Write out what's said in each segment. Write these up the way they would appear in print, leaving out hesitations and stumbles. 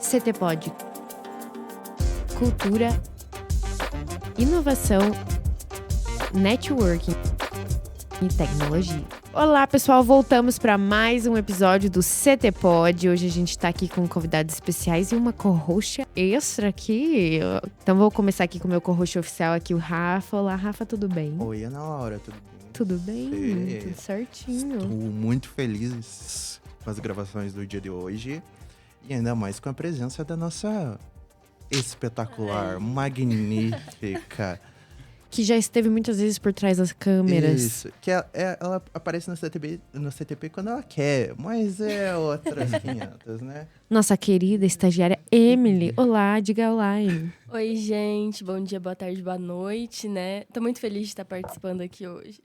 CTPod. Cultura, inovação, networking e tecnologia. Olá, pessoal, voltamos para mais um episódio do CTPod. Hoje a gente está aqui com convidados especiais e uma co-host extra aqui. Então vou começar aqui com o meu co-host oficial aqui, o Rafa. Olá, Rafa, tudo bem? Oi, Ana Laura, tudo bem? Tudo bem? Tudo certinho. Estou muito feliz com as gravações do dia de hoje e ainda mais com a presença da nossa espetacular, magnífica... Que já esteve muitas vezes por trás das câmeras. Isso, que ela aparece no CTP quando ela quer, mas é outras 500, né? Nossa querida estagiária Emily. Olá, diga olá, Emily. Oi, gente. Bom dia, boa tarde, boa noite, né? Tô muito feliz de estar participando aqui hoje.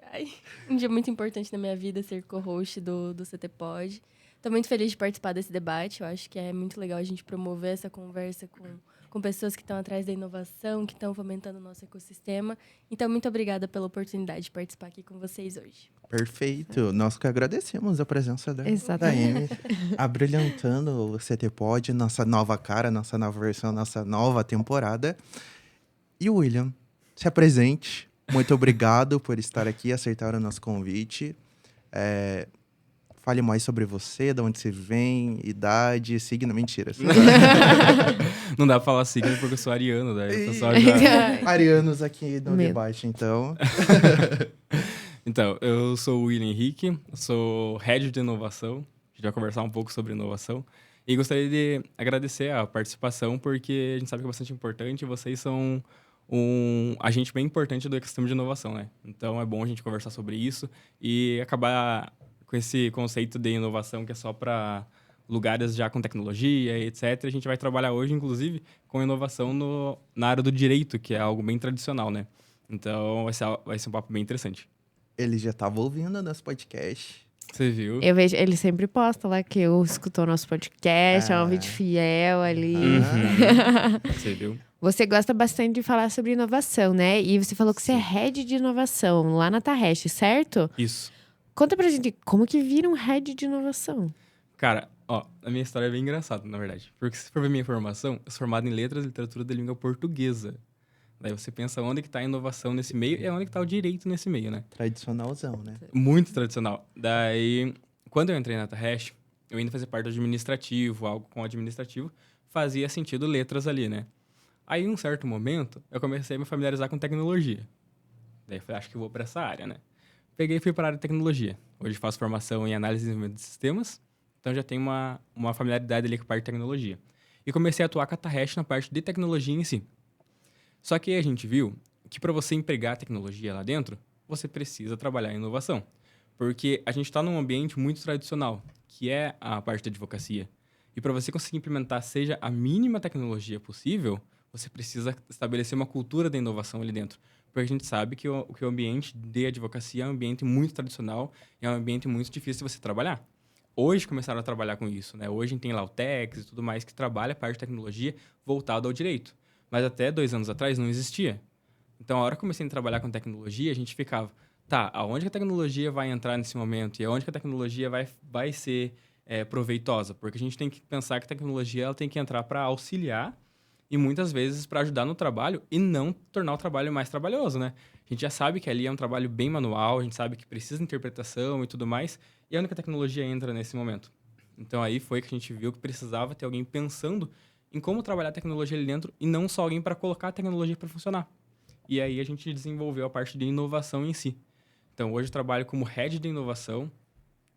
Um dia muito importante na minha vida, ser co-host do CTPod. Tô muito feliz de participar desse debate. Eu acho que é muito legal a gente promover essa conversa com pessoas que estão atrás da inovação, que estão fomentando o nosso ecossistema. Então, muito obrigada pela oportunidade de participar aqui com vocês hoje. Perfeito. Nós que agradecemos a presença da Amy, abrilhantando o CTPod, nossa nova cara, nossa nova versão, nossa nova temporada. E o William, se apresente. Muito obrigado por estar aqui, aceitar o nosso convite. Fale mais sobre você, de onde você vem, idade, signo, mentiras. Não dá pra falar signo porque eu sou ariano, daí o pessoal já... Arianos aqui no debate, então. Então, eu sou o William Henrique, sou Head de Inovação. A gente vai conversar um pouco sobre inovação. E gostaria de agradecer a participação, porque a gente sabe que é bastante importante e vocês são um agente bem importante do ecossistema de inovação, né? Então, é bom a gente conversar sobre isso e acabar com esse conceito de inovação que é só para lugares já com tecnologia, etc. A gente vai trabalhar hoje, inclusive, com inovação na área do direito, que é algo bem tradicional, né? Então, vai ser um papo bem interessante. Ele já estava ouvindo o nosso podcast. Você viu? Eu vejo, ele sempre posta lá que eu escutou nosso podcast, é um vídeo fiel ali. Você viu? Você gosta bastante de falar sobre inovação, né? E você falou que você é Head de Inovação lá na Taresh, certo? Isso. Conta pra gente, como que vira um Head de Inovação? Cara, a minha história é bem engraçada, na verdade. Porque se for ver minha formação, eu sou formado em Letras e Literatura da Língua Portuguesa. Daí você pensa onde que tá a inovação nesse meio e onde que tá o direito nesse meio, né? Tradicionalzão, né? Muito tradicional. Daí, quando eu entrei na Taresh, eu ainda fazia parte do administrativo, algo com administrativo, fazia sentido letras ali, né? Aí, em um certo momento, eu comecei a me familiarizar com tecnologia. Daí eu falei, acho que eu vou pra essa área, né? Peguei e fui para a área de tecnologia. Hoje faço formação em análise e desenvolvimento de sistemas, então já tenho uma familiaridade ali com a parte de tecnologia. E comecei a atuar com a Taresh na parte de tecnologia em si. Só que aí a gente viu que para você empregar a tecnologia lá dentro, você precisa trabalhar em inovação. Porque a gente está num ambiente muito tradicional, que é a parte da advocacia. E para você conseguir implementar seja a mínima tecnologia possível, você precisa estabelecer uma cultura da inovação ali dentro. Porque a gente sabe que o ambiente de advocacia é um ambiente muito tradicional e é um ambiente muito difícil de você trabalhar. Hoje começaram a trabalhar com isso, né? Hoje a gente tem lá o Tex e tudo mais que trabalha a parte de tecnologia voltada ao direito. Mas até 2 anos atrás não existia. Então, a hora que eu comecei a trabalhar com tecnologia, a gente ficava, aonde que a tecnologia vai entrar nesse momento? E aonde que a tecnologia vai ser proveitosa? Porque a gente tem que pensar que a tecnologia ela tem que entrar para auxiliar e muitas vezes para ajudar no trabalho e não tornar o trabalho mais trabalhoso, né? A gente já sabe que ali é um trabalho bem manual, a gente sabe que precisa de interpretação e tudo mais, e onde que a tecnologia entra nesse momento? Então aí foi que a gente viu que precisava ter alguém pensando em como trabalhar a tecnologia ali dentro e não só alguém para colocar a tecnologia para funcionar. E aí a gente desenvolveu a parte de inovação em si. Então hoje eu trabalho como Head de Inovação,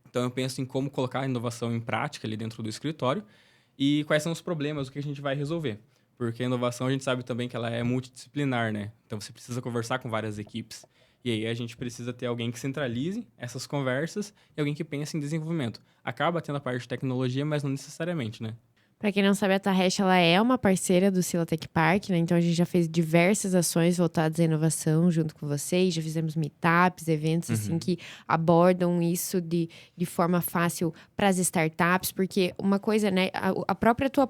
então eu penso em como colocar a inovação em prática ali dentro do escritório e quais são os problemas, o que a gente vai resolver. Porque a inovação, a gente sabe também que ela é multidisciplinar, né? Então, você precisa conversar com várias equipes. E aí, a gente precisa ter alguém que centralize essas conversas e alguém que pense em desenvolvimento. Acaba tendo a parte de tecnologia, mas não necessariamente, né? Pra quem não sabe, a Taresh, ela é uma parceira do Sila Tech Park, né? Então, a gente já fez diversas ações voltadas à inovação junto com vocês. Já fizemos meetups, eventos, assim, que abordam isso de forma fácil para as startups. Porque uma coisa, né? A própria tua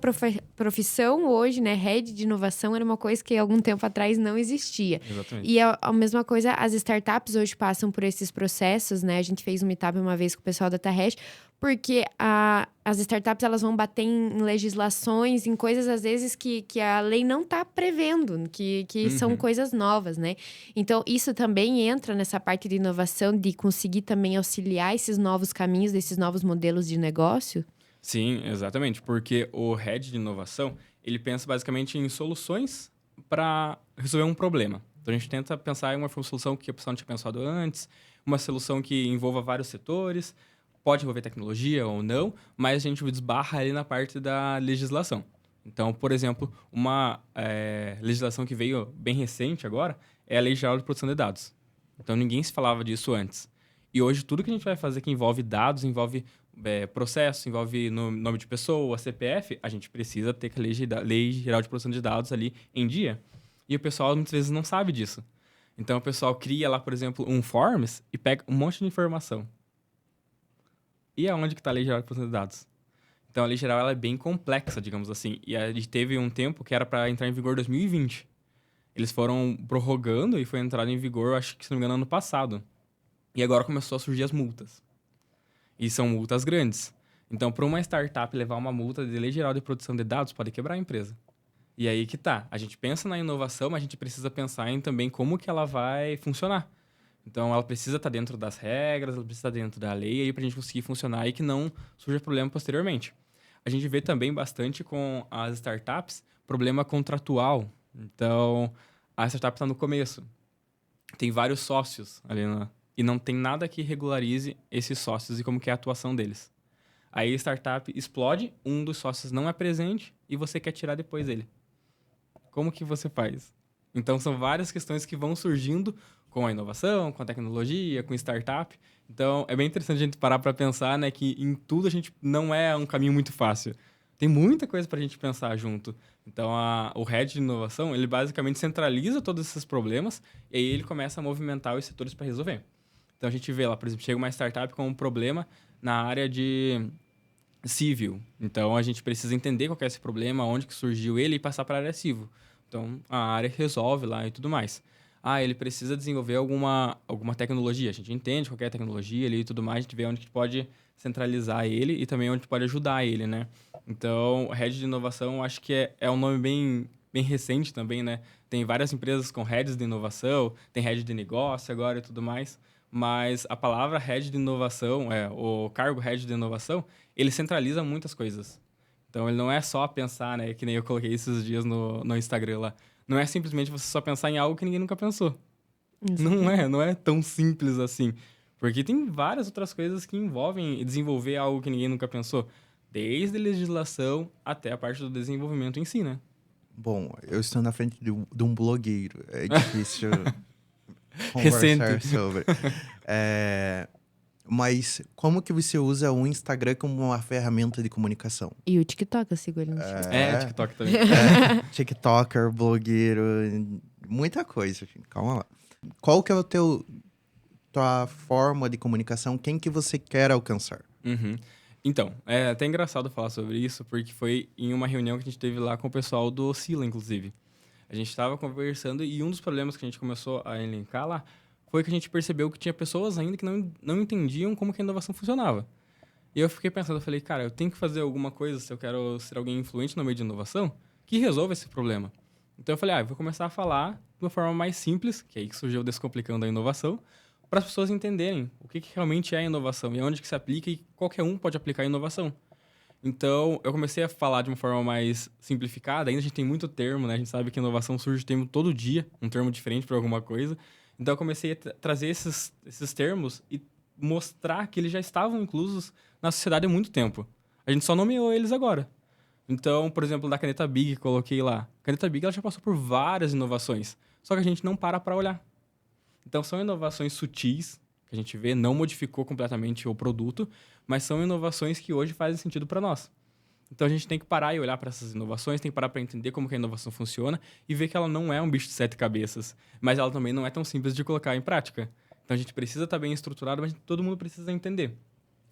profissão hoje, né? Head de inovação era uma coisa que algum tempo atrás não existia. Exatamente. E a mesma coisa, as startups hoje passam por esses processos, né? A gente fez um meetup uma vez com o pessoal da Taresh, porque as startups elas vão bater em legislações, em coisas, às vezes, que a lei não está prevendo, que são coisas novas, né? Então, isso também entra nessa parte de inovação, de conseguir também auxiliar esses novos caminhos, desses novos modelos de negócio? Sim, exatamente, porque o Head de inovação, ele pensa basicamente em soluções para resolver um problema. Então, a gente tenta pensar em uma solução que a pessoa não tinha pensado antes, uma solução que envolva vários setores, pode envolver tecnologia ou não, mas a gente esbarra ali na parte da legislação. Então, por exemplo, uma legislação que veio bem recente agora é a Lei Geral de Proteção de Dados. Então, ninguém se falava disso antes. E hoje, tudo que a gente vai fazer que envolve dados, envolve processo, envolve nome de pessoa, CPF, a gente precisa ter que a Lei Geral de Proteção de Dados ali em dia. E o pessoal, muitas vezes, não sabe disso. Então, o pessoal cria lá, por exemplo, um Forms e pega um monte de informação. E aonde que está a Lei Geral de Proteção de Dados? Então, a Lei Geral ela é bem complexa, digamos assim. E a gente teve um tempo que era para entrar em vigor em 2020. Eles foram prorrogando e foi entrado em vigor, acho que, se não me engano, ano passado. E agora começou a surgir as multas. E são multas grandes. Então, para uma startup levar uma multa de Lei Geral de Proteção de Dados, pode quebrar a empresa. E aí que tá. A gente pensa na inovação, mas a gente precisa pensar em também como que ela vai funcionar. Então, ela precisa estar dentro das regras, ela precisa estar dentro da lei aí para a gente conseguir funcionar e que não surja problema posteriormente. A gente vê também bastante com as startups problema contratual. Então, a startup está no começo. Tem vários sócios ali e não tem nada que regularize esses sócios e como que é a atuação deles. Aí a startup explode, um dos sócios não é presente e você quer tirar depois dele. Como que você faz? Então, são várias questões que vão surgindo com a inovação, com a tecnologia, com startup. Então, é bem interessante a gente parar para pensar, né, que em tudo a gente não é um caminho muito fácil. Tem muita coisa para a gente pensar junto. Então, o Head de inovação, ele basicamente centraliza todos esses problemas e aí ele começa a movimentar os setores para resolver. Então, a gente vê lá, por exemplo, chega uma startup com um problema na área de civil. Então, a gente precisa entender qual que é esse problema, onde que surgiu ele e passar para a área civil. Então, a área resolve lá e tudo mais. Ele precisa desenvolver alguma tecnologia. A gente entende qual que é a tecnologia ali e tudo mais, a gente vê onde que pode centralizar ele e também onde pode ajudar ele, né? Então, Head de Inovação, acho que é um nome bem recente também, né? Tem várias empresas com Heads de Inovação, tem Head de Negócio agora e tudo mais, mas a palavra Head de Inovação, o cargo Head de Inovação, ele centraliza muitas coisas. Então, ele não é só pensar, né? Que nem eu coloquei esses dias no Instagram lá. Não é simplesmente você só pensar em algo que ninguém nunca pensou. Não é tão simples assim. Porque tem várias outras coisas que envolvem desenvolver algo que ninguém nunca pensou. Desde a legislação até a parte do desenvolvimento em si, né? Bom, eu estou na frente de um blogueiro. É difícil conversar sobre. Mas como que você usa o Instagram como uma ferramenta de comunicação? E o TikTok, eu sigo ele no TikTok também. TikToker, blogueiro, muita coisa. Calma lá. Qual que é tua forma de comunicação? Quem que você quer alcançar? Uhum. Então, é até engraçado falar sobre isso, porque foi em uma reunião que a gente teve lá com o pessoal do Sila, inclusive. A gente estava conversando e um dos problemas que a gente começou a elencar lá foi que a gente percebeu que tinha pessoas ainda que não entendiam como que a inovação funcionava. E eu fiquei pensando, eu falei, cara, eu tenho que fazer alguma coisa se eu quero ser alguém influente no meio de inovação que resolva esse problema. Então eu falei, eu vou começar a falar de uma forma mais simples, que é aí que surgiu o Descomplicando a Inovação, para as pessoas entenderem o que realmente é a inovação e onde que se aplica e qualquer um pode aplicar a inovação. Então, eu comecei a falar de uma forma mais simplificada. Ainda a gente tem muito termo, né? A gente sabe que inovação surge termo todo dia, um termo diferente para alguma coisa. Então, eu comecei a trazer esses termos e mostrar que eles já estavam inclusos na sociedade há muito tempo. A gente só nomeou eles agora. Então, por exemplo, da caneta Big que coloquei lá. A caneta Big ela já passou por várias inovações, só que a gente não para olhar. Então, são inovações sutis, que a gente vê, não modificou completamente o produto, mas são inovações que hoje fazem sentido para nós. Então, a gente tem que parar e olhar para essas inovações, tem que parar para entender como que a inovação funciona e ver que ela não é um bicho de 7 cabeças, mas ela também não é tão simples de colocar em prática. Então, a gente precisa estar bem estruturado, mas todo mundo precisa entender.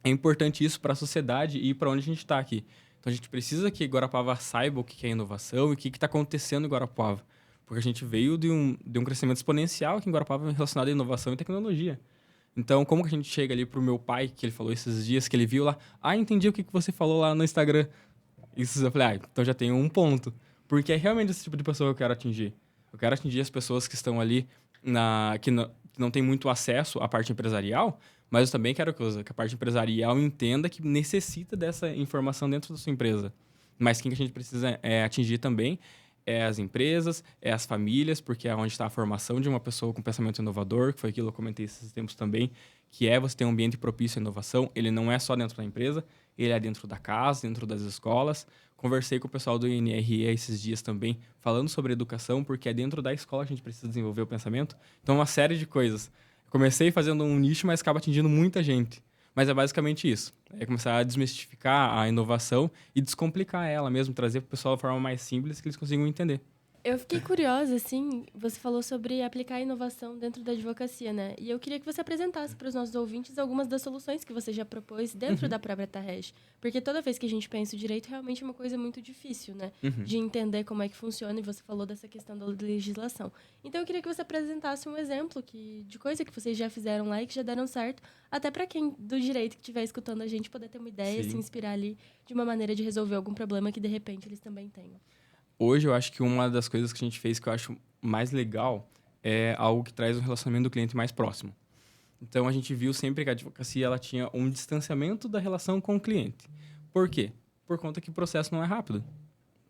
É importante isso para a sociedade e para onde a gente está aqui. Então, a gente precisa que Guarapuava saiba o que é inovação e o que está acontecendo em Guarapuava. Porque a gente veio de um crescimento exponencial aqui em Guarapuava relacionado à inovação e tecnologia. Então, como que a gente chega ali pro meu pai, que ele falou esses dias, que ele viu lá, entendi o que você falou lá no Instagram. Isso eu falei, então já tenho um ponto. Porque é realmente esse tipo de pessoa que eu quero atingir. Eu quero atingir as pessoas que estão ali, que não tem muito acesso à parte empresarial, mas eu também quero que a parte empresarial entenda que necessita dessa informação dentro da sua empresa. Mas quem que a gente precisa atingir também é as empresas, é as famílias, porque é onde está a formação de uma pessoa com pensamento inovador, que foi aquilo que eu comentei esses tempos também, que é você ter um ambiente propício à inovação. Ele não é só dentro da empresa, ele é dentro da casa, dentro das escolas. Conversei com o pessoal do INRE esses dias também, falando sobre educação, porque é dentro da escola que a gente precisa desenvolver o pensamento. Então, uma série de coisas. Comecei fazendo um nicho, mas acaba atingindo muita gente. Mas é basicamente isso. É começar a desmistificar a inovação e descomplicar ela mesmo, trazer para o pessoal de forma mais simples que eles consigam entender. Eu fiquei curiosa, assim, você falou sobre aplicar a inovação dentro da advocacia, né? E eu queria que você apresentasse para os nossos ouvintes algumas das soluções que você já propôs dentro da própria Taresh. Porque toda vez que a gente pensa o direito, realmente é uma coisa muito difícil, né? De entender como é que funciona, e você falou dessa questão da legislação. Então, eu queria que você apresentasse um exemplo de coisa que vocês já fizeram lá e que já deram certo, até para quem do direito que estiver escutando a gente poder ter uma ideia, se inspirar ali de uma maneira de resolver algum problema que, de repente, eles também tenham. Hoje, eu acho que uma das coisas que a gente fez que eu acho mais legal é algo que traz um relacionamento do cliente mais próximo. Então, a gente viu sempre que a advocacia ela tinha um distanciamento da relação com o cliente. Por quê? Por conta que o processo não é rápido.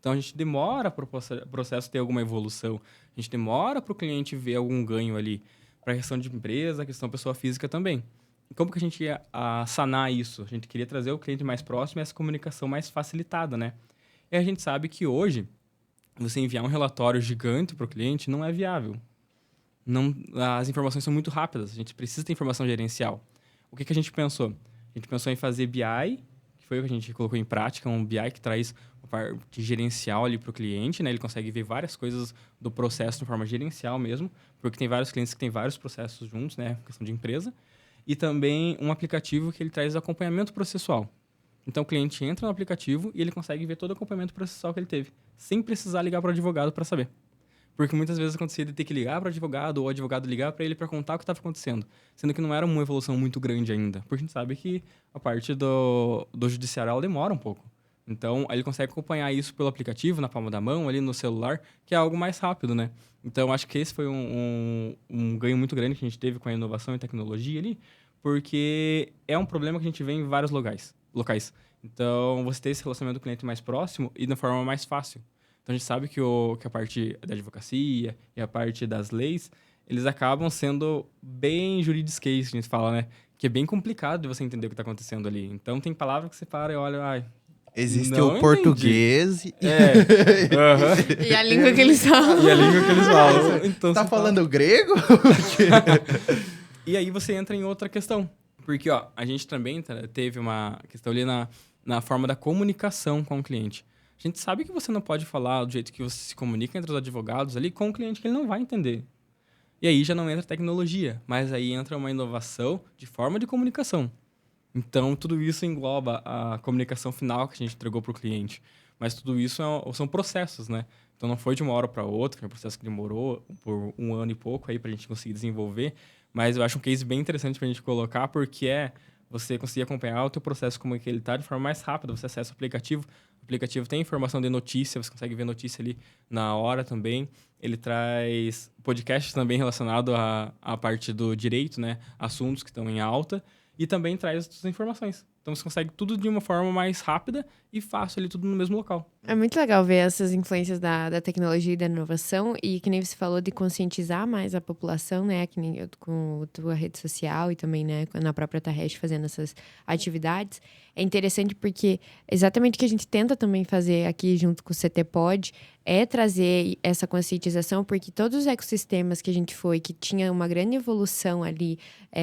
Então, a gente demora para o processo ter alguma evolução. A gente demora para o cliente ver algum ganho ali. Para a questão de empresa, a questão pessoa física também. E como que a gente ia sanar isso? A gente queria trazer o cliente mais próximo e essa comunicação mais facilitada, né? E a gente sabe que hoje, você enviar um relatório gigante para o cliente não é viável. Não, as informações são muito rápidas. A gente precisa ter informação gerencial. O que a gente pensou? A gente pensou em fazer BI, que foi o que a gente colocou em prática, um BI que traz uma parte gerencial ali para o cliente, né? Ele consegue ver várias coisas do processo de forma gerencial mesmo, porque tem vários clientes que têm vários processos juntos, né? Questão de empresa. E também um aplicativo que ele traz acompanhamento processual. Então, o cliente entra no aplicativo e ele consegue ver todo o acompanhamento processual que ele teve, sem precisar ligar para o advogado para saber. Porque muitas vezes acontecia de ter que ligar para o advogado ou o advogado ligar para ele para contar o que estava acontecendo, sendo que não era uma evolução muito grande ainda, porque a gente sabe que a parte do judiciário ela demora um pouco. Então, ele consegue acompanhar isso pelo aplicativo, na palma da mão, ali no celular, que é algo mais rápido, né? Então, acho que esse foi um ganho muito grande que a gente teve com a inovação e tecnologia ali, porque é um problema que a gente vê em vários locais. Então, você ter esse relacionamento com o cliente mais próximo e de forma mais fácil. Então, a gente sabe que a parte da advocacia e a parte das leis, eles acabam sendo bem juridiquês, que a gente fala, né? Que é bem complicado de você entender o que está acontecendo ali. Então, tem palavras que você para e olha, existe o português e a língua que eles falam. Então, tá falando grego? E aí você entra em outra questão. Porque, a gente também teve uma questão ali na forma da comunicação com o cliente. A gente sabe que você não pode falar do jeito que você se comunica entre os advogados ali com o cliente que ele não vai entender. E aí já não entra tecnologia, mas aí entra uma inovação de forma de comunicação. Então, tudo isso engloba a comunicação final que a gente entregou para o cliente. Mas tudo isso são processos, né? Então, não foi de uma hora para outra, foi um processo que demorou por 1 ano e pouco aí para a gente conseguir desenvolver. Mas eu acho um case bem interessante para a gente colocar, porque você conseguir acompanhar o teu processo como é que ele está de forma mais rápida. Você acessa o aplicativo tem informação de notícia, você consegue ver notícia ali na hora também. Ele traz podcasts também relacionados à parte do direito, né? Assuntos que estão em alta. E também traz as informações. Então, você consegue tudo de uma forma mais rápida e fácil ali, tudo no mesmo local. É muito legal ver essas influências da tecnologia e da inovação. E que nem você falou de conscientizar mais a população, né? Que nem com a tua rede social e também, né? Na própria Taresh fazendo essas atividades. É interessante porque exatamente o que a gente tenta também fazer aqui junto com o CTPod é trazer essa conscientização, porque todos os ecossistemas que a gente foi, que tinha uma grande evolução ali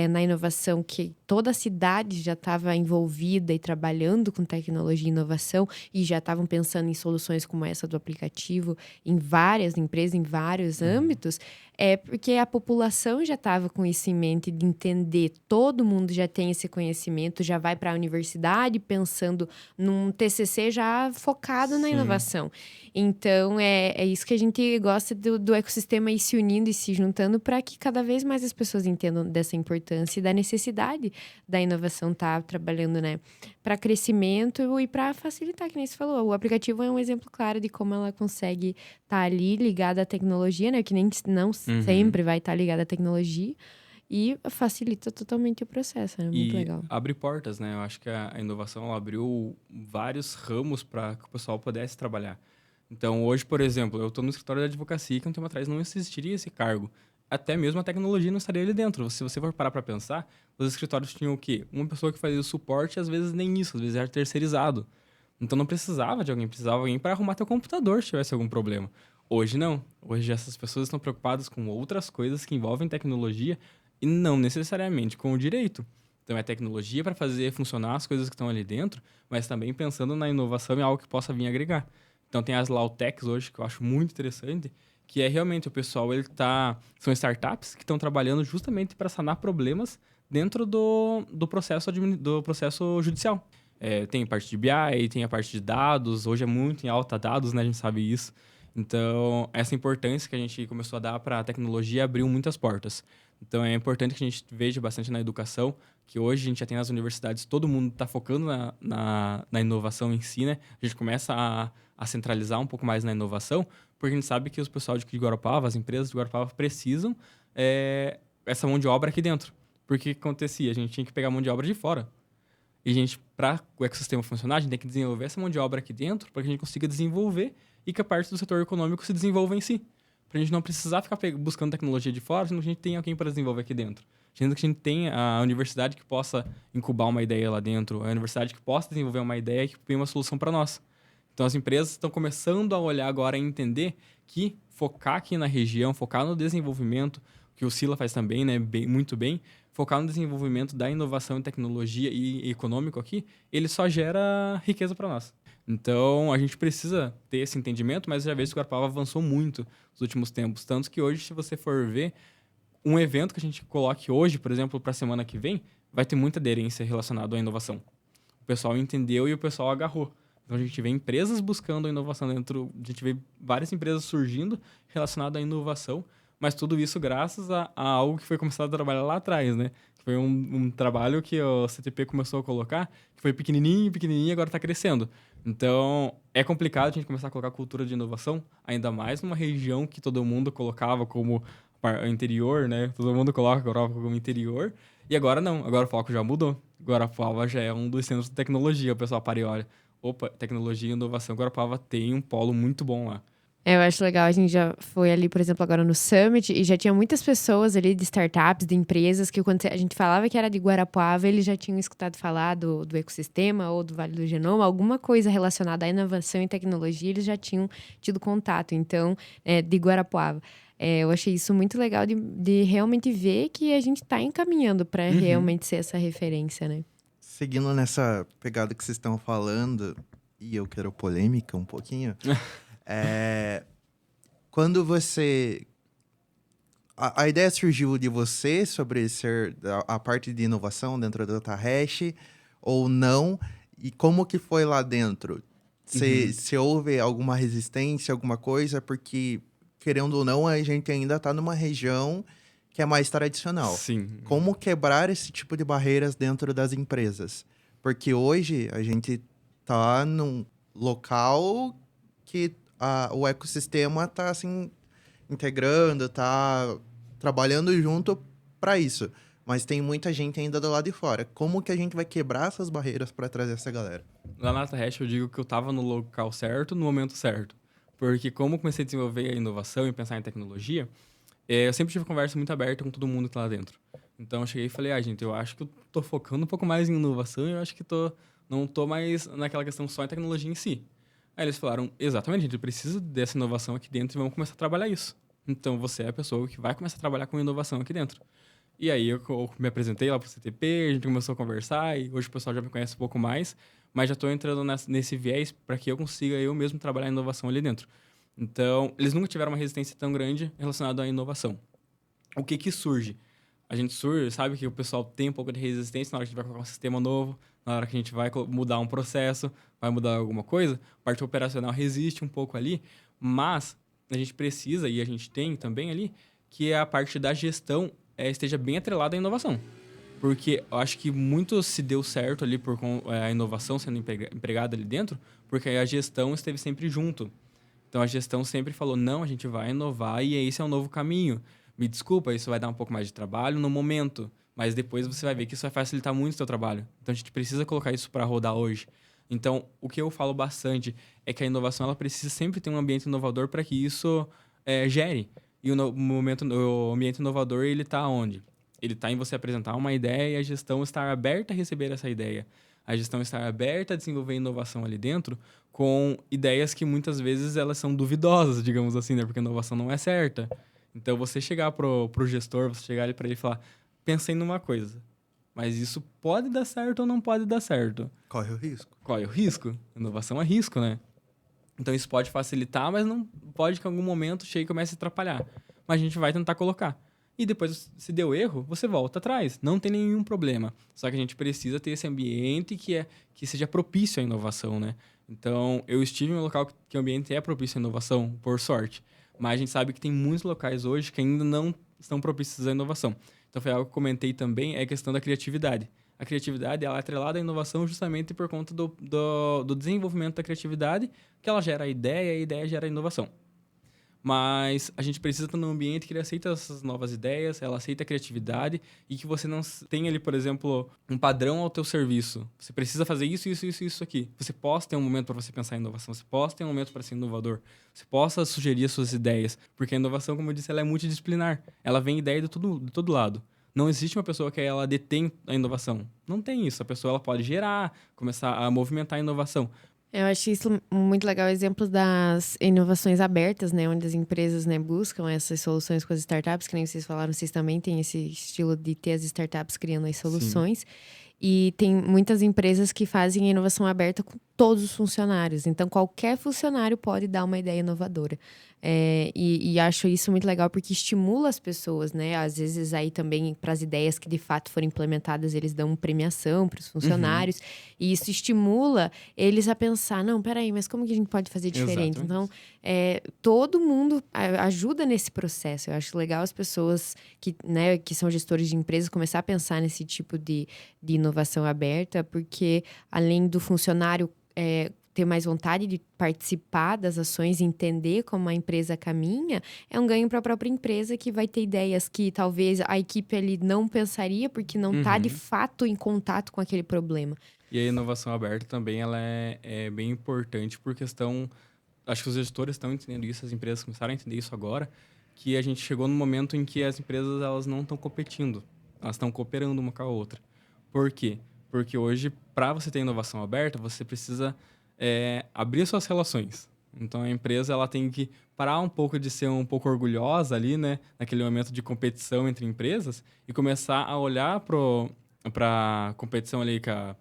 na inovação, que toda a cidade já estava envolvida e trabalhando com tecnologia e inovação e já estavam pensando em soluções como essa do aplicativo em várias empresas, em vários âmbitos, é porque a população já estava com isso em mente de entender, todo mundo já tem esse conhecimento, já vai para a universidade pensando num TCC já focado na inovação. Então, Então, é isso que a gente gosta do ecossistema ir se unindo e se juntando para que cada vez mais as pessoas entendam dessa importância e da necessidade da inovação estar trabalhando, né? Para crescimento e para facilitar, que nem você falou. O aplicativo é um exemplo claro de como ela consegue estar ali ligada à tecnologia, né? Que nem não sempre vai estar ligada à tecnologia. E facilita totalmente o processo, né? Muito legal. Abre portas, né? Eu acho que a inovação ela abriu vários ramos para que o pessoal pudesse trabalhar. Então, hoje, por exemplo, eu estou no escritório de advocacia que um tempo atrás não existiria esse cargo. Até mesmo a tecnologia não estaria ali dentro. Se você for parar para pensar, os escritórios tinham o quê? Uma pessoa que fazia o suporte, às vezes nem isso, às vezes era terceirizado. Então, não precisava de alguém, precisava de alguém para arrumar teu computador se tivesse algum problema. Hoje, não. Hoje, essas pessoas estão preocupadas com outras coisas que envolvem tecnologia e não necessariamente com o direito. Então, é tecnologia para fazer funcionar as coisas que estão ali dentro, mas também pensando na inovação e algo que possa vir agregar. Então, tem as Lautechs hoje, que eu acho muito interessante, que é realmente o pessoal, são startups que estão trabalhando justamente para sanar problemas dentro do processo judicial. Tem a parte de BI, tem a parte de dados, hoje é muito em alta dados, né? A gente sabe isso. Então, essa importância que a gente começou a dar para a tecnologia abriu muitas portas. Então, é importante que a gente veja bastante na educação, que hoje a gente já tem nas universidades, todo mundo está focando na inovação em si, né? A gente começa a centralizar um pouco mais na inovação, porque a gente sabe que os pessoal de Guarapava, as empresas de Guarapava precisam essa mão de obra aqui dentro. Porque o que acontecia? A gente tinha que pegar a mão de obra de fora. E a gente, para o ecossistema funcionar, a gente tem que desenvolver essa mão de obra aqui dentro para que a gente consiga desenvolver e que a parte do setor econômico se desenvolva em si. Para a gente não precisar ficar buscando tecnologia de fora, sendo que a gente tem alguém para desenvolver aqui dentro. Sendo que a gente tem a universidade que possa incubar uma ideia lá dentro, a universidade que possa desenvolver uma ideia que tenha uma solução para nós. Então, as empresas estão começando a olhar agora e entender que focar aqui na região, focar no desenvolvimento, que o Sila faz também, né, muito bem, focar no desenvolvimento da inovação em tecnologia e econômico aqui, ele só gera riqueza para nós. Então, a gente precisa ter esse entendimento, mas já vejo que o Guarapava avançou muito nos últimos tempos. Tanto que hoje, se você for ver, um evento que a gente coloque hoje, por exemplo, para a semana que vem, vai ter muita aderência relacionada à inovação. O pessoal entendeu e o pessoal agarrou. Então, a gente vê empresas buscando a inovação dentro, a gente vê várias empresas surgindo relacionadas à inovação, mas tudo isso graças a algo que foi começado a trabalhar lá atrás, né? Foi um trabalho que o CTP começou a colocar, que foi pequenininho, e agora está crescendo. Então, é complicado a gente começar a colocar cultura de inovação, ainda mais numa região que todo mundo colocava como interior, né? Todo mundo coloca Guarapava como interior. E agora não, agora o foco já mudou. Guarapava já é um dos centros de tecnologia. O pessoal para e olha, opa, tecnologia e inovação, Guarapava tem um polo muito bom lá. Eu acho legal, a gente já foi ali, por exemplo, agora no Summit, e já tinha muitas pessoas ali de startups, de empresas, que quando a gente falava que era de Guarapuava, eles já tinham escutado falar do ecossistema ou do Vale do Genoma, alguma coisa relacionada à inovação e tecnologia, eles já tinham tido contato, então, de Guarapuava. Eu achei isso muito legal de realmente ver que a gente está encaminhando para realmente ser essa referência, né? Seguindo nessa pegada que vocês estão falando, e eu quero polêmica um pouquinho... Quando você... A ideia surgiu de você sobre ser a parte de inovação dentro do DataHash ou não? E como que foi lá dentro? Se houve alguma resistência, alguma coisa? Porque, querendo ou não, a gente ainda está numa região que é mais tradicional. Sim. Como quebrar esse tipo de barreiras dentro das empresas? Porque hoje a gente está num local que... o ecossistema está assim, integrando, está trabalhando junto para isso. Mas tem muita gente ainda do lado de fora. Como que a gente vai quebrar essas barreiras para trazer essa galera? Lá na DataHash eu digo que eu estava no local certo, no momento certo. Porque como eu comecei a desenvolver a inovação e pensar em tecnologia, eu sempre tive conversa muito aberta com todo mundo que tá lá dentro. Então eu cheguei e falei, gente, eu acho que eu tô focando um pouco mais em inovação e eu acho que não tô mais naquela questão só em tecnologia em si. Aí eles falaram, exatamente, a gente precisa dessa inovação aqui dentro e vamos começar a trabalhar isso. Então, você é a pessoa que vai começar a trabalhar com inovação aqui dentro. E aí, eu me apresentei lá para o CTP, a gente começou a conversar e hoje o pessoal já me conhece um pouco mais, mas já estou entrando nesse viés para que eu consiga eu mesmo trabalhar a inovação ali dentro. Então, eles nunca tiveram uma resistência tão grande relacionada à inovação. O que surge? a gente sabe que o pessoal tem um pouco de resistência na hora que a gente vai colocar um sistema novo, na hora que a gente vai mudar um processo, vai mudar alguma coisa. A parte operacional resiste um pouco ali, mas a gente precisa, e a gente tem também ali, que a parte da gestão esteja bem atrelada à inovação. Porque eu acho que muito se deu certo ali por a inovação sendo empregada ali dentro, porque a gestão esteve sempre junto. Então, a gestão sempre falou, não, a gente vai inovar e esse é um novo caminho. Me desculpa, isso vai dar um pouco mais de trabalho no momento, mas depois você vai ver que isso vai facilitar muito o seu trabalho. Então, a gente precisa colocar isso para rodar hoje. Então, o que eu falo bastante é que a inovação ela precisa sempre ter um ambiente inovador para que isso gere. E o ambiente inovador, ele está onde? Ele está em você apresentar uma ideia e a gestão estar aberta a receber essa ideia. A gestão estar aberta a desenvolver inovação ali dentro com ideias que muitas vezes elas são duvidosas, digamos assim, né? Porque a inovação não é certa. Então, você chegar pro gestor, você chegar ali para ele e falar, pensei numa coisa, mas isso pode dar certo ou não pode dar certo. Corre o risco. Corre o risco. Inovação é risco, né? Então, isso pode facilitar, mas não pode que em algum momento chegue e comece a atrapalhar. Mas a gente vai tentar colocar. E depois, se deu erro, você volta atrás. Não tem nenhum problema. Só que a gente precisa ter esse ambiente que seja propício à inovação, né? Então, eu estive em um local que o ambiente é propício à inovação, por sorte. Mas a gente sabe que tem muitos locais hoje que ainda não estão propícios à inovação. Então, foi algo que eu comentei também, é a questão da criatividade. A criatividade ela é atrelada à inovação justamente por conta do desenvolvimento da criatividade, que ela gera a ideia e a ideia gera a inovação. Mas a gente precisa estar num ambiente que ele aceita essas novas ideias, ela aceita a criatividade e que você não tenha ali, por exemplo, um padrão ao teu serviço. Você precisa fazer isso, isso, isso, isso aqui. Você possa ter um momento para você pensar em inovação, você possa ter um momento para ser inovador, você possa sugerir as suas ideias, porque a inovação, como eu disse, ela é multidisciplinar. Ela vem ideia de todo lado. Não existe uma pessoa que ela detém a inovação. Não tem isso. A pessoa ela pode gerar, começar a movimentar a inovação. Eu acho isso muito legal, o exemplo das inovações abertas, né? Onde as empresas, né, buscam essas soluções com as startups, que nem vocês falaram, vocês também têm esse estilo de ter as startups criando as soluções. Sim. E tem muitas empresas que fazem a inovação aberta com todos os funcionários. Então, qualquer funcionário pode dar uma ideia inovadora. E acho isso muito legal porque estimula as pessoas, né? Às vezes aí também para as ideias que de fato forem implementadas, eles dão premiação para os funcionários. Uhum. E isso estimula eles a pensar, não, peraí, mas como que a gente pode fazer diferente? Exatamente. Então, todo mundo ajuda nesse processo. Eu acho legal as pessoas que são gestores de empresas começar a pensar nesse tipo de inovação aberta, porque além do funcionário ter mais vontade de participar das ações e entender como a empresa caminha, é um ganho para a própria empresa que vai ter ideias que talvez a equipe ali não pensaria porque não está de fato em contato com aquele problema. E a inovação aberta também ela é bem importante por questão... Acho que os gestores estão entendendo isso, as empresas começaram a entender isso agora, que a gente chegou no momento em que as empresas elas não estão competindo, elas estão cooperando uma com a outra. Por quê? Porque hoje, para você ter inovação aberta, você precisa abrir suas relações. Então, a empresa ela tem que parar um pouco de ser um pouco orgulhosa ali, né? Naquele momento de competição entre empresas e começar a olhar para a competição ali que a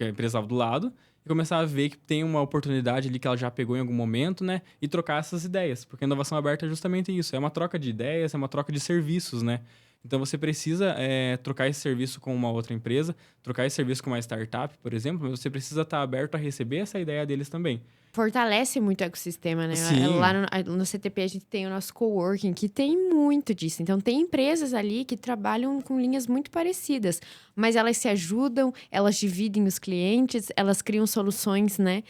empresa estava do lado e começar a ver que tem uma oportunidade ali que ela já pegou em algum momento, né? E trocar essas ideias. Porque a inovação aberta é justamente isso. É uma troca de ideias, é uma troca de serviços, né? Então, você precisa trocar esse serviço com uma outra empresa, trocar esse serviço com uma startup, por exemplo, mas você precisa estar aberto a receber essa ideia deles também. Fortalece muito o ecossistema, né? Sim. Lá no CTP a gente tem o nosso coworking, que tem muito disso. Então, tem empresas ali que trabalham com linhas muito parecidas, mas elas se ajudam, elas dividem os clientes, elas criam soluções, né?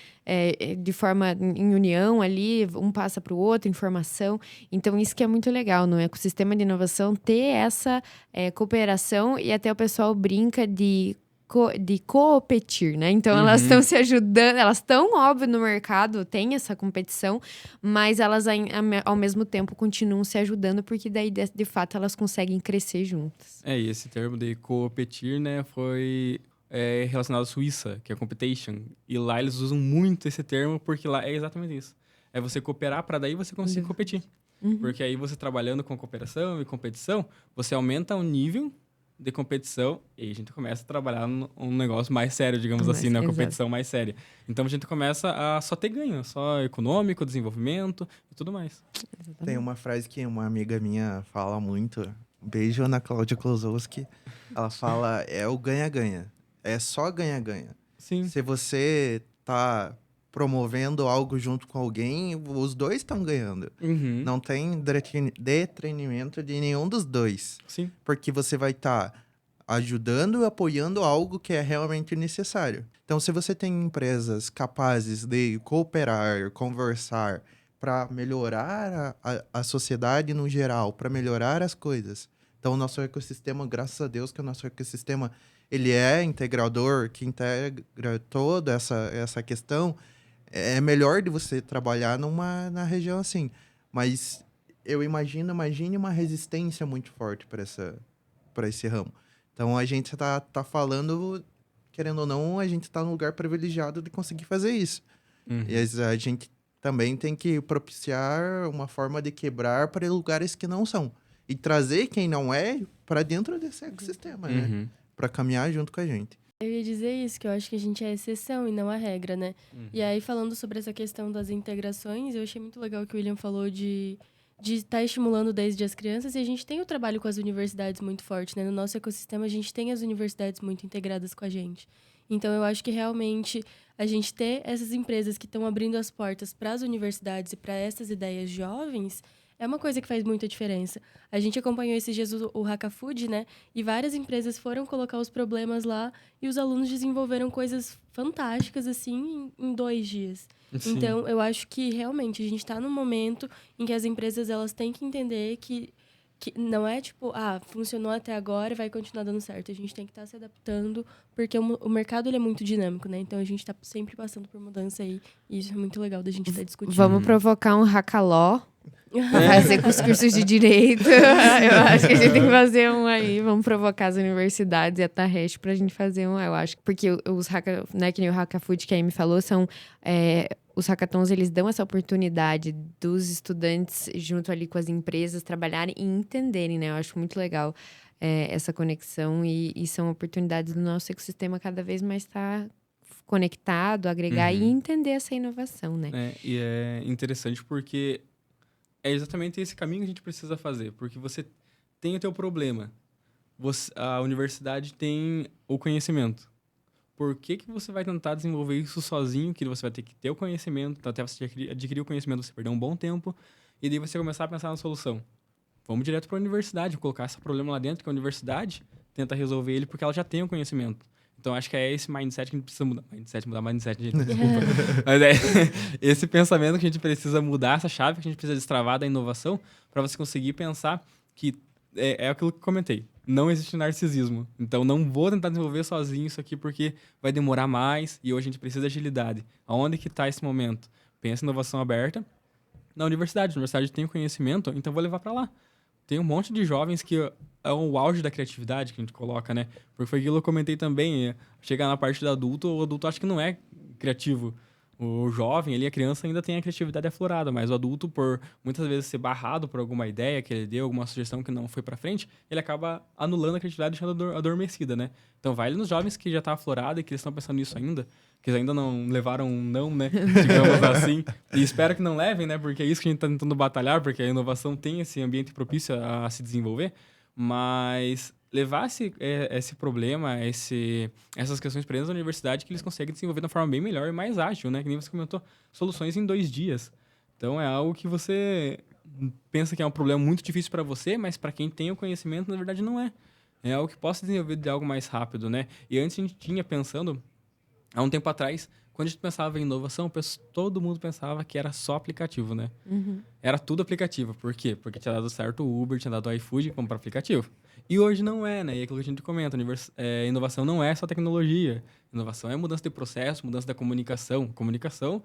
De forma em união ali, um passa para o outro, informação. Então, isso que é muito legal no ecossistema de inovação, ter essa cooperação e até o pessoal brinca de competir, né? Então, elas estão se ajudando, elas estão, óbvio, no mercado, tem essa competição, mas elas, ao mesmo tempo, continuam se ajudando, porque daí, de fato, elas conseguem crescer juntas. E esse termo de competir, né, foi relacionado à Suíça, que é competition. E lá eles usam muito esse termo, porque lá é exatamente isso. É você cooperar para daí você conseguir competir. Porque aí você trabalhando com cooperação e competição, você aumenta o nível de competição e a gente começa a trabalhar num negócio mais sério, digamos assim, né? Uma competição mais séria. Então, a gente começa a só ter ganho, só econômico, desenvolvimento e tudo mais. Tem uma frase que uma amiga minha fala muito, Beijo, Ana Cláudia Klosowski. Ela fala, é o ganha-ganha. É só ganha-ganha. Sim. Se você tá promovendo algo junto com alguém, os dois estão ganhando. Uhum. Não tem detrimento de nenhum dos dois. Sim. Porque você vai estar ajudando e apoiando algo que é realmente necessário. Então, se você tem empresas capazes de cooperar, conversar, para melhorar a sociedade no geral, para melhorar as coisas. Então, o nosso ecossistema, graças a Deus que o nosso ecossistema ele é integrador, que integra toda essa questão, é melhor de você trabalhar na região assim. Mas eu imagine uma resistência muito forte para esse ramo. Então, a gente tá falando, querendo ou não, a gente tá num lugar privilegiado de conseguir fazer isso. Uhum. E a gente também tem que propiciar uma forma de quebrar para lugares que não são. E trazer quem não é para dentro desse ecossistema, né? Uhum. Para caminhar junto com a gente. Eu ia dizer isso, que eu acho que a gente é a exceção e não a regra, né? Uhum. E aí, falando sobre essa questão das integrações, eu achei muito legal que o William falou de estar estimulando desde as crianças, e a gente tem o trabalho com as universidades muito forte, né? No nosso ecossistema, a gente tem as universidades muito integradas com a gente. Então, eu acho que realmente a gente ter essas empresas que estão abrindo as portas para as universidades e para essas ideias jovens é uma coisa que faz muita diferença. A gente acompanhou esses dias o Haka Food, né? E várias empresas foram colocar os problemas lá e os alunos desenvolveram coisas fantásticas, assim, em 2 dias. Sim. Então, eu acho que, realmente, a gente está num momento em que as empresas elas têm que entender que não é tipo, funcionou até agora e vai continuar dando certo. A gente tem que estar se adaptando, porque o mercado ele é muito dinâmico, né? Então, a gente está sempre passando por mudança aí. E isso é muito legal da gente estar discutindo. Vamos provocar um hackaló pra fazer com os cursos de direito. Eu acho que a gente tem que fazer um aí. Vamos provocar as universidades e a Tarresh pra gente fazer um. Eu acho. Porque os hacka, né, que nem o Haka Food que a Amy falou, são... os hackathons, eles dão essa oportunidade dos estudantes, junto ali com as empresas, trabalharem e entenderem, né? Eu acho muito legal essa conexão e são oportunidades do nosso ecossistema cada vez mais estar conectado, agregar e entender essa inovação, né? E é interessante porque é exatamente esse caminho que a gente precisa fazer. Porque você tem o teu problema. A universidade tem o conhecimento. Por que você vai tentar desenvolver isso sozinho? Que você vai ter que ter o conhecimento. Então, até você adquirir o conhecimento, você perder um bom tempo. E daí você começar a pensar na solução. Vamos direto para a universidade, colocar esse problema lá dentro, que a universidade tenta resolver ele porque ela já tem o conhecimento. Então, acho que é esse mindset que a gente precisa mudar. Mindset, gente, desculpa. Mas é esse pensamento que a gente precisa mudar, essa chave que a gente precisa destravar da inovação para você conseguir pensar que é aquilo que eu comentei. Não existe narcisismo. Então, não vou tentar desenvolver sozinho isso aqui porque vai demorar mais e hoje a gente precisa de agilidade. Aonde que está esse momento? Pensa em inovação aberta na universidade. A universidade tem o conhecimento, então vou levar para lá. Tem um monte de jovens que é o auge da criatividade que a gente coloca, né? Porque foi aquilo que eu comentei também. Chegar na parte do adulto, o adulto acha que não é criativo. O jovem, a criança ainda tem a criatividade aflorada, mas o adulto, por muitas vezes ser barrado por alguma ideia que ele deu, alguma sugestão que não foi para frente, ele acaba anulando a criatividade e deixando adormecida, né? Então vai nos jovens que já tá aflorado e que eles estão pensando nisso ainda, que eles ainda não levaram um não, né? Digamos assim. E espero que não levem, né? Porque é isso que a gente tá tentando batalhar, porque a inovação tem esse ambiente propício a se desenvolver, mas levar esse problema, essas questões para dentro da universidade que eles conseguem desenvolver de uma forma bem melhor e mais ágil, né? Que nem você comentou, soluções em 2 dias. Então, é algo que você pensa que é um problema muito difícil para você, mas para quem tem o conhecimento, na verdade, não é. É algo que possa desenvolver de algo mais rápido, né? E antes a gente tinha pensando, há um tempo atrás, quando a gente pensava em inovação, todo mundo pensava que era só aplicativo, né? Era tudo aplicativo. Por quê? Porque tinha dado certo o Uber, tinha dado o iFood como para aplicativo. E hoje não é, né? E é aquilo que a gente comenta, inovação não é só tecnologia. Inovação é mudança de processo, mudança da comunicação. Comunicação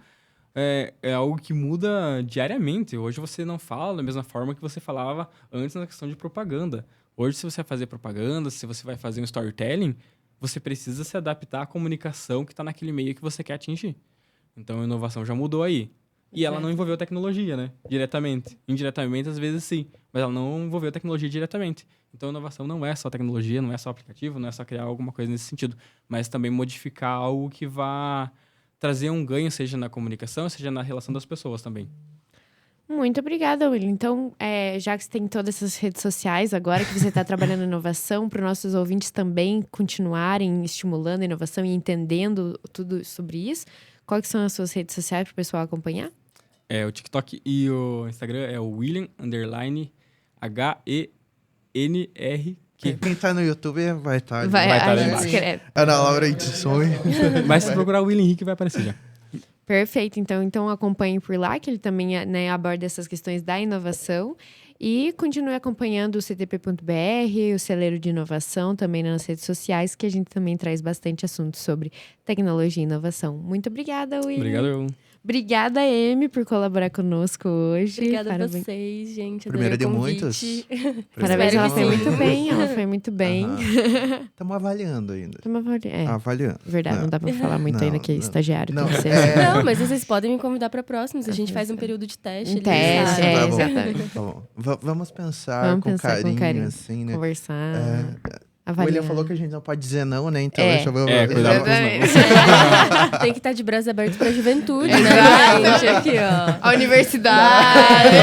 é algo que muda diariamente. Hoje você não fala da mesma forma que você falava antes na questão de propaganda. Hoje, se você vai fazer propaganda, se você vai fazer um storytelling, você precisa se adaptar à comunicação que está naquele meio que você quer atingir. Então, a inovação já mudou aí. E ela não envolveu tecnologia, né? Diretamente. Indiretamente, às vezes, sim. Mas ela não envolveu tecnologia diretamente. Então, a inovação não é só tecnologia, não é só aplicativo, não é só criar alguma coisa nesse sentido. Mas também modificar algo que vá trazer um ganho, seja na comunicação, seja na relação das pessoas também. Muito obrigada, William. Então, já que você tem todas essas redes sociais agora, que você está trabalhando em inovação, para os nossos ouvintes também continuarem estimulando a inovação e entendendo tudo sobre isso, quais são as suas redes sociais para o pessoal acompanhar? O TikTok e o Instagram é o William_HENR. Quem tá no YouTube vai estar. Vai estar lá embaixo. Ana Laura Edições. Mas se procurar o William Henrique, vai aparecer já. Perfeito. Então acompanhe por lá, que ele também aborda essas questões da inovação. E continue acompanhando o ctp.br, o Celeiro de Inovação, também nas redes sociais, que a gente também traz bastante assuntos sobre tecnologia e inovação. Muito obrigada, William. Obrigado. Obrigada, Amy, por colaborar conosco hoje. Obrigada a vocês, gente. Primeira de muitos. Parabéns, ela foi muito bem. Ela foi muito bem. Estamos avaliando ainda. Avaliando. Verdade, não dá pra falar muito ainda que é estagiário. Não, mas vocês podem me convidar para próximos. A gente faz um período de teste. Teste, exatamente. Tá bom. Vamos pensar com carinho, assim, né? Conversar. O William falou que a gente não pode dizer não, né? Então, deixa eu ver. Cuidado com os não. Tem que estar de braços abertos para a juventude, né, gente? Aqui, ó. A universidade.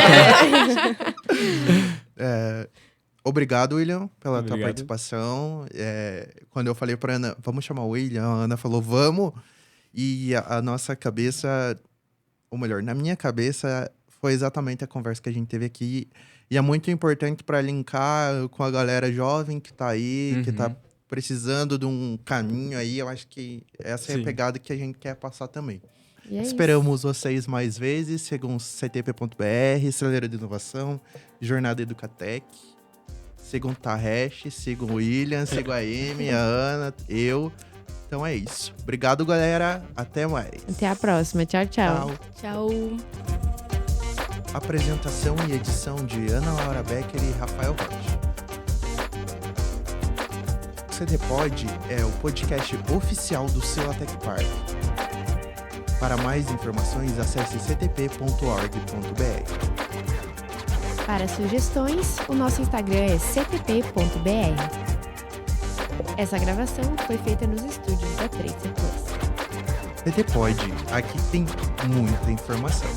Obrigado, William, pela tua participação. Quando eu falei pra Ana, vamos chamar o William, a Ana falou, vamos. E a nossa cabeça, ou melhor, na minha cabeça, foi exatamente a conversa que a gente teve aqui. E é muito importante para linkar com a galera jovem que tá aí, que tá precisando de um caminho aí. Eu acho que essa é a pegada que a gente quer passar também. Esperamos vocês mais vezes. Sigam ctp.br, Celeiro de Inovação, Jornada Educatec. Sigam o Taresh, sigam o William, sigam a Amy, a Ana, eu. Então é isso. Obrigado, galera. Até mais. Até a próxima. Tchau, tchau. Tchau. Apresentação e edição de Ana Laura Becker e Rafael Rocha. O CTPod é o podcast oficial do Silatec Park. Para mais informações, acesse ctp.org.br. Para sugestões, o nosso Instagram é ctp.br. Essa gravação foi feita nos estúdios da 3C+. CTPod, aqui tem muita informação.